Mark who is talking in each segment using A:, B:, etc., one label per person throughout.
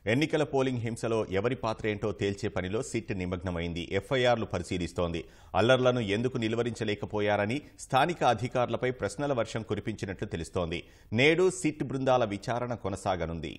A: ఎన్నికల పోలింగ్ హింసలో ఎవరి పాత్ర ఏంటో తేల్చే పనిలో సిట్ నిమగ్నమైంది. ఎఫ్ఐఆర్లు పరిశీలిస్తోంది. అల్లర్లను ఎందుకు నిలువరించలేకపోయారని స్థానిక అధికారులపై ప్రశ్నల వర్షం కురిపించినట్లు తెలుస్తోంది. నేడు సిట్ బృందాల విచారణ కొనసాగనుంది.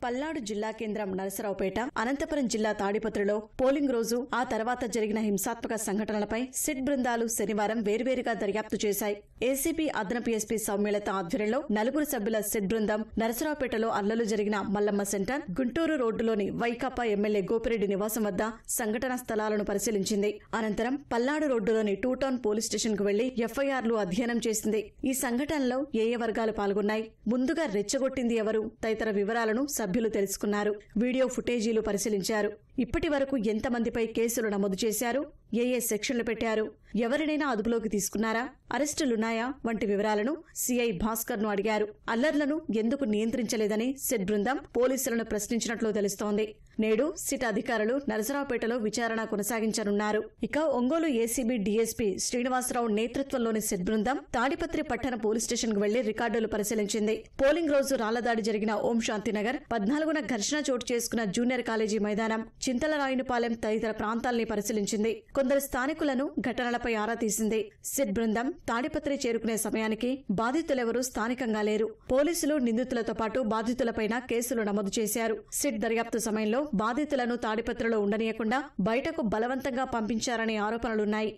B: పల్నాడు జిల్లా కేంద్రం నరసరావుపేట, అనంతపురం జిల్లా తాడిపత్రిలో పోలింగ్ రోజు ఆ తర్వాత జరిగిన హింసాత్మక సంఘటనలపై సిట్ బృందాలు శనివారం వేర్వేరుగా దర్యాప్తు చేశాయి. ఏసీపీ అదనపు ఎస్పీ సౌమ్యలత ఆధ్వర్యంలో 4 సభ్యుల సిట్ బృందం నరసరావుపేటలో అల్లర్లు జరిగిన మల్లమ్మ సెంటర్, గుంటూరు రోడ్డులోని వైకాపా ఎమ్మెల్యే గోపిరెడ్డి నివాసం వద్ద సంఘటనా స్థలాలను పరిశీలించింది. అనంతరం పల్నాడు రోడ్డులోని 2 టౌన్ పోలీస్ స్టేషన్ కు వెళ్లి ఎఫ్ఐఆర్లు అధ్యయనం చేసింది. ఈ సంఘటనలో ఏ వర్గాలు పాల్గొన్నాయి, ముందుగా రెచ్చగొట్టింది ఎవరు తదితర వివరాలను సభ్యులు తెలుసుకున్నారు. వీడియో ఫుటేజీలు పరిశీలించారు. ఇప్పటి వరకు ఎంతమందిపై కేసులు నమోదు చేశారు, ఏ సెక్షన్లు పెట్టారు, ఎవరినైనా అదుపులోకి తీసుకున్నారా, అరెస్టులున్నాయా వంటి వివరాలను సీఐ భాస్కర్ ను అడిగారు. అల్లర్లను ఎందుకు నియంత్రించలేదని సిట్ బృందం పోలీసులను ప్రశ్నించినట్లు తెలుస్తోంది. నేడు సిట్ అధికారులు నరసరావుపేటలో విచారణ కొనసాగించనున్నారు. ఇక ఒంగోలు ఏసీబీ డీఎస్పీ శ్రీనివాసరావు నేతృత్వంలోని సిట్ బృందం తాడిపత్రి పట్టణ పోలీస్ స్టేషన్ కు వెళ్లి రికార్డులు పరిశీలించింది. పోలింగ్ రోజు రాళ్లదాడి జరిగిన ఓం శాంతినగర్, 14న ఘర్షణ చోటు చేసుకున్న జూనియర్ కాలేజీ మైదానం, చింతలరాయునిపాలెం తదితర ప్రాంతాల్ని పరిశీలించింది. కొందరు స్థానికులను ఘటనలపై ఆరా తీసింది. సిట్ బృందం తాడిపత్రి చేరుకునే సమయానికి బాధితులెవరూ స్థానికంగా లేరు. పోలీసులు నిందితులతో పాటు బాధితులపైన కేసులు నమోదు చేశారు. సిట్ దర్యాప్తు సమయంలో బాధితులను తాడిపత్రిలో ఉండనీయకుండా బయటకు బలవంతంగా పంపించారనే ఆరోపణలున్నాయి.